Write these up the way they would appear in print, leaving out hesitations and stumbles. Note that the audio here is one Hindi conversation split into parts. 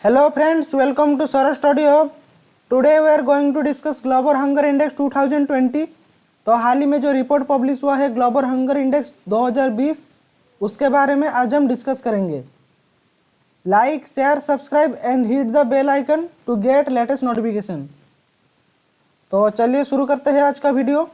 Hello friends, welcome to Sara Study Hub. Today we are going to discuss Global Hunger Index 2020. तो हाल ही में जो रिपोर्ट पब्लिश हुआ है ग्लोबल हंगर इंडेक्स 2020 उसके बारे में आज हम डिस्कस करेंगे। Like, share, subscribe and hit the bell icon to get latest notification. तो चलिए शुरू करते हैं आज का video.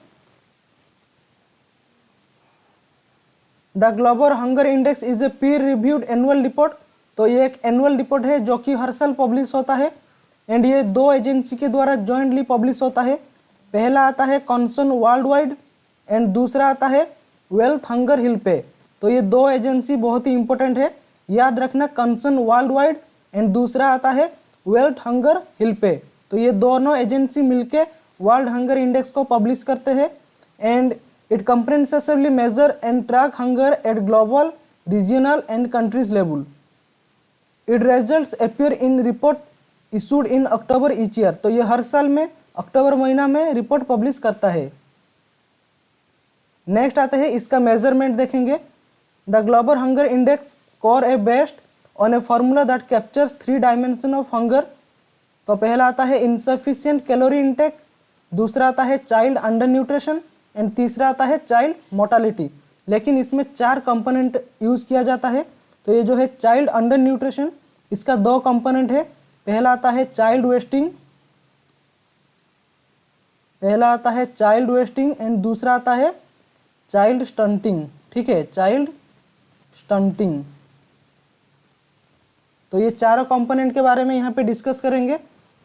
The Global Hunger Index is a peer reviewed annual report. तो ये एक एनुअल रिपोर्ट है जो कि हर साल पब्लिश होता है एंड ये दो एजेंसी के द्वारा जॉइंटली पब्लिश होता है। पहला आता है कंसर्न वर्ल्ड वाइड एंड दूसरा आता है वेल्थ हंगर हिल पे। तो ये दो एजेंसी बहुत ही इंपॉर्टेंट है, याद रखना, कंसर्न वर्ल्ड वाइड एंड दूसरा आता है वेल्थ हंगर हिल पे। तो ये दोनों एजेंसी मिलके वर्ल्ड हंगर इंडेक्स को पब्लिश करते हैं and it comprehensively measure and track hunger at global, regional and countries level. Its results appear in report issued in October each year. तो ये हर साल में अक्टूबर महीना में रिपोर्ट पब्लिश करता है। नेक्स्ट आते हैं इसका मेजरमेंट देखेंगे। The Global Hunger index score A based on a formula that captures 3 dimension of hunger. तो पहला आता है इनसफिशिएंट कैलोरी इंटेक, दूसरा आता है चाइल्ड अंडर न्यूट्रिशन एंड तीसरा आता है चाइल्ड मोर्टालिटी। लेकिन इसमें 4 कंपोनेंट यूज़ किया जाता है। तो ये जो है चाइल्ड अंडर न्यूट्रिशन, इसका 2 कंपोनेंट है। पहला आता है चाइल्ड वेस्टिंग एंड दूसरा आता है चाइल्ड स्टंटिंग। ठीक है, चाइल्ड स्टंटिंग। तो ये चारों कंपोनेंट के बारे में यहाँ पे डिस्कस करेंगे।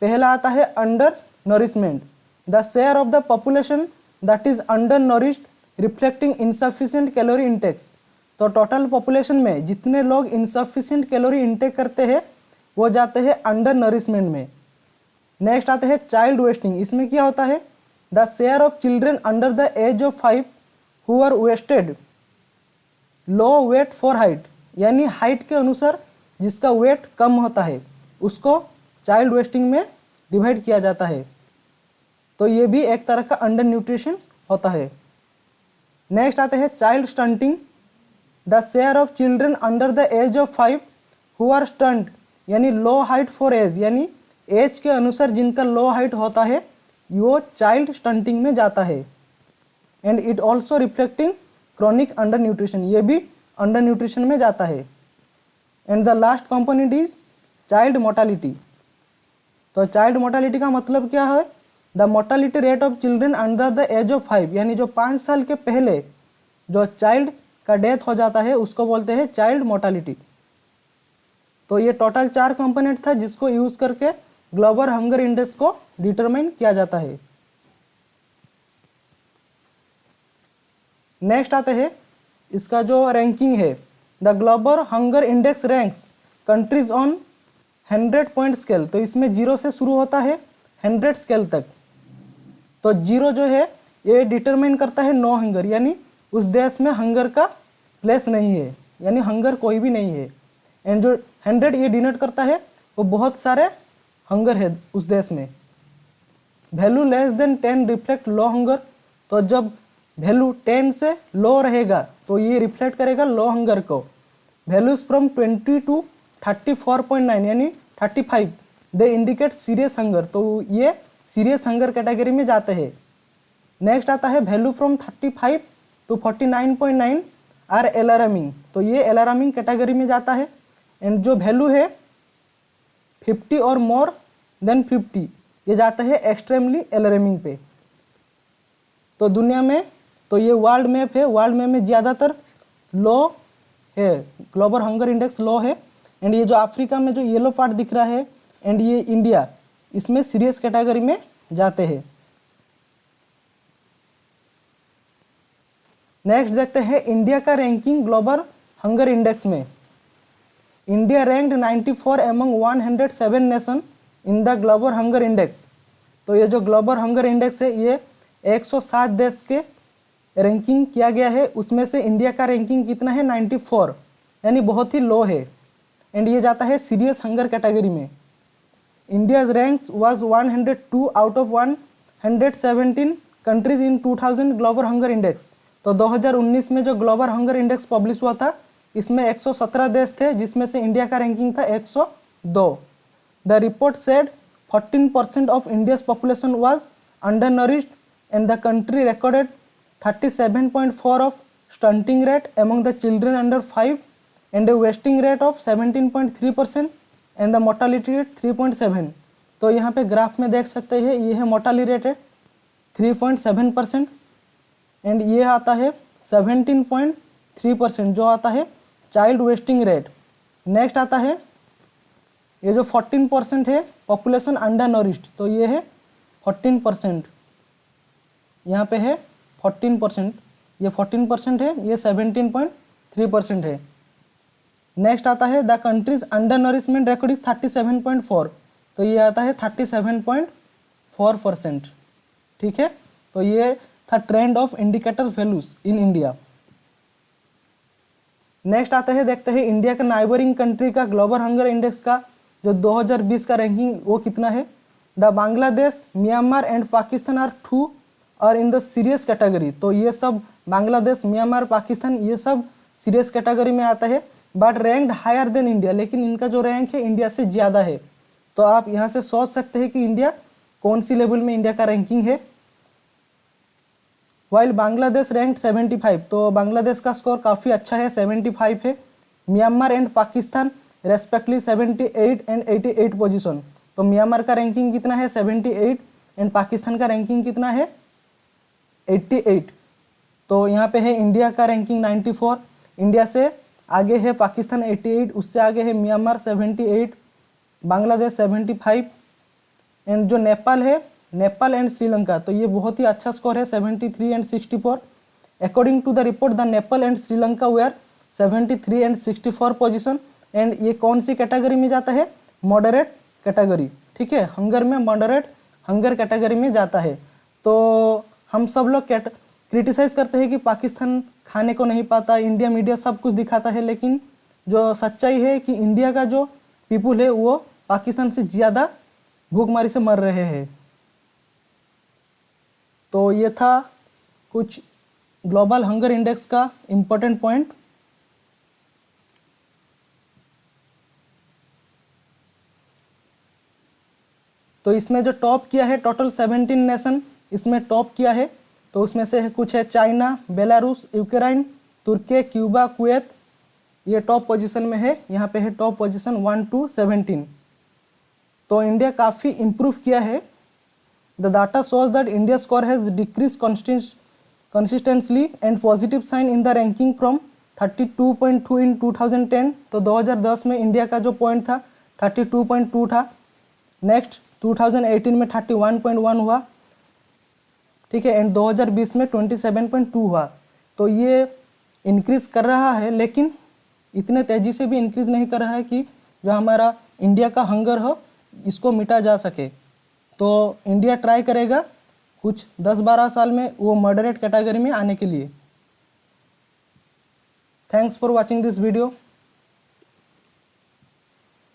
पहला आता है under nourishment, the share of the population that is under nourished reflecting insufficient calorie Intex. तो टोटल पॉपुलेशन में जितने लोग इनसफिशिएंट कैलोरी इंटेक करते हैं वो जाते हैं अंडर नरिशमेंट में। नेक्स्ट आते हैं चाइल्ड वेस्टिंग। इसमें क्या होता है, the share of children under the age of 5 who are wasted low weight for height, यानी हाइट के अनुसार जिसका वेट कम होता है उसको चाइल्ड वेस्टिंग में डिवाइड किया जाता है। तो ये भी एक तरह का अंडर न्यूट्रिशन होता है। नेक्स्ट आते हैं child stunting, the share of children under the age of 5 who are stunt, यानी लो हाइट फॉर एज, यानी एज के अनुसार जिनका लो हाइट होता है वो चाइल्ड स्टंटिंग में जाता है। And it also reflecting chronic under nutrition, ये भी अंडर न्यूट्रिशन में जाता है। And the last component is child mortality. तो चाइल्ड मोर्टालिटी का मतलब क्या है, the mortality rate of children under the age of 5, यानी जो 5 साल के पहले जो चाइल्ड का डेथ हो जाता है उसको बोलते हैं चाइल्ड मोर्टालिटी। तो ये टोटल 4 कंपोनेंट था जिसको यूज करके ग्लोबल हंगर इंडेक्स को डिटरमाइन किया जाता है। नेक्स्ट आते हैं इसका जो रैंकिंग है। The Global Hunger index ranks countries on 100 point scale. तो इसमें 0 से शुरू होता है 100 स्केल तक। तो 0 जो है ये डिटरमाइन करता है नो हंगर, यानी उस देश में हंगर का प्लेस नहीं है, यानी हंगर कोई भी नहीं है। एंड जो 100 ये डिनोट करता है वो बहुत सारे हंगर है उस देश में। वैल्यू लेस देन 10 रिफ्लेक्ट लो हंगर। तो जब वैल्यू 10 से लो रहेगा तो ये रिफ्लेक्ट करेगा लो हंगर को। वैल्यूज फ्रॉम 20 टू 34.9 यानी 35 दे इंडिकेट सीरियस हंगर। तो ये सीरियस हंगर कैटेगरी में जाते हैं। नेक्स्ट आता है value from 35 to 49.9 are alarming. तो ये अलार्मिंग कैटेगरी में जाता है। एंड जो वैल्यू है 50 और मोर देन 50 ये जाता है एक्सट्रीमली अलार्मिंग पे। तो दुनिया में तो ये वर्ल्ड मैप है, वर्ल्ड मैप में ज़्यादातर लो है, ग्लोबल हंगर इंडेक्स लो है। एंड ये जो अफ्रीका में जो येलो पार्ट दिख रहा है एंड ये इंडिया, इसमें सीरियस कैटेगरी में जाते हैं। नेक्स्ट देखते हैं इंडिया का रैंकिंग ग्लोबल हंगर इंडेक्स में। India ranked 94 among 107 nation in the Global Hunger index. तो ये जो ग्लोबल हंगर इंडेक्स है ये 107 देश के रैंकिंग किया गया है, उसमें से इंडिया का रैंकिंग कितना है 94, यानी बहुत ही लो है। एंड ये जाता है सीरियस हंगर कैटेगरी में। India's ranks was 102 out of 117 countries in 2000 global Hunger index. तो 2019 में जो ग्लोबल हंगर इंडेक्स पब्लिश हुआ था इसमें 117 देश थे जिसमें से इंडिया का रैंकिंग था 102। The report said 14% of India's population was undernourished and the country recorded 37.4 of stunting rate among the children under 5 and a wasting rate of 17.3% and the mortality rate 3.7. तो यहाँ पे ग्राफ में देख सकते हैं ये है मोर्टालिटी रेट है 3.7% एंड ये आता है 17.3% जो आता है चाइल्ड वेस्टिंग रेट। नेक्स्ट आता है ये जो 14% है पॉपुलेशन अंडर नरिश्ड, तो ये है 14%, यहाँ पे है 14%, ये 14% है, ये 17.3% है। नेक्स्ट आता है the countries under nourishment record is 37.4, तो ये आता है 37.4%। ठीक है, तो ये था trend of indicator values in India. नेक्स्ट आता है देखते हैं इंडिया का नाइबरिंग कंट्री का ग्लोबल हंगर इंडेक्स का जो 2020 का रैंकिंग वो कितना है। The Bangladesh, Myanmar and Pakistan are too और इन द सीरियस कैटेगरी, तो ये सब बांग्लादेश, म्यांमार, पाकिस्तान ये सब सीरियस कैटेगरी में आता है, but ranked higher than India, लेकिन इनका जो रैंक है इंडिया से ज़्यादा है। तो आप यहाँ से सोच सकते हैं कि इंडिया कौन सी लेवल में इंडिया का रैंकिंग है। वाइल बांग्लादेश रैंक 75, तो बांग्लादेश का स्कोर काफ़ी अच्छा है, 75 है। Myanmar and Pakistan respectively 78 and 88 position, तो म्यांमार का रैंकिंग कितना है 78 एंड पाकिस्तान का रैंकिंग कितना है 88। तो यहाँ पे है इंडिया का रैंकिंग 94, इंडिया से आगे है पाकिस्तान 88, उससे आगे है म्यांमार 78, बांग्लादेश 75 एंड जो नेपाल है, नेपाल एंड श्रीलंका, तो ये बहुत ही अच्छा स्कोर है 73 and 64। According to the report the Nepal and Sri Lanka were 73 and 64 position and ये कौन सी कैटेगरी में जाता है, मॉडरेट कैटेगरी। ठीक है, हंगर में मॉडरेट हंगर कैटेगरी में जाता है। तो हम सब लोग क्रिटिसाइज़ करते हैं कि पाकिस्तान खाने को नहीं पाता, इंडिया मीडिया सब कुछ दिखाता है, लेकिन जो सच्चाई है कि इंडिया का जो पीपुल है वो पाकिस्तान से ज़्यादा भूखमरी से मर रहे हैं। तो ये था कुछ ग्लोबल हंगर इंडेक्स का इम्पोर्टेंट पॉइंट। तो इसमें जो टॉप किया है टोटल 17 नेशन इसमें टॉप किया है, तो उसमें से कुछ है चाइना, बेलारूस, यूक्रेन, तुर्की, क्यूबा, कुवैत, ये टॉप पोजीशन में है। यहाँ पे है टॉप पोजीशन 1 to 17। तो इंडिया काफ़ी इम्प्रूव किया है। The data shows that India score has decrease consistently and positive sign in the ranking from 32.2 in 2010, to 2010 में इंडिया का जो पॉइंट था 32.2 था। नेक्स्ट 2018 में 31.1 हुआ, ठीक है, एंड 2020 में 27.2 हुआ। तो ये इंक्रीज़ कर रहा है, लेकिन इतने तेज़ी से भी इंक्रीज़ नहीं कर रहा है कि जो हमारा इंडिया का हंगर हो इसको मिटा जा सके। तो इंडिया ट्राई करेगा कुछ 10-12 साल में वो मॉडरेट कैटेगरी में आने के लिए। Thanks for watching this video.